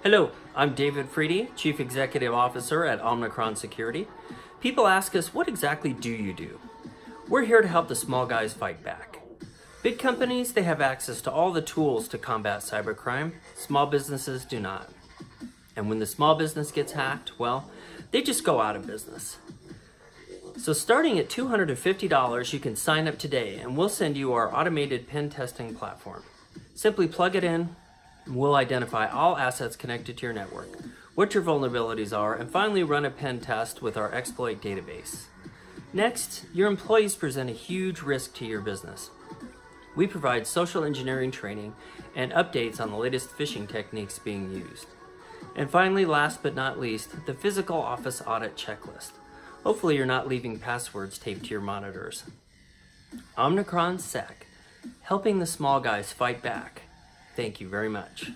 Hello, I'm David Freedy, Chief Executive Officer at Omnicron Security. People ask us, what exactly do you do? We're here to help the small guys fight back. Big companies, they have access to all the tools to combat cybercrime. Small businesses do not. And when the small business gets hacked, well, they just go out of business. So starting at $250, you can sign up today and we'll send you our automated pen testing platform. Simply plug it in, and we'll identify all assets connected to your network, what your vulnerabilities are, and finally run a pen test with our exploit database. Next, your employees present a huge risk to your business. We provide social engineering training and updates on the latest phishing techniques being used. And finally, last but not least, the physical office audit checklist. Hopefully you're not leaving passwords taped to your monitors. Omnicron Sec, helping the small guys fight back. Thank you very much.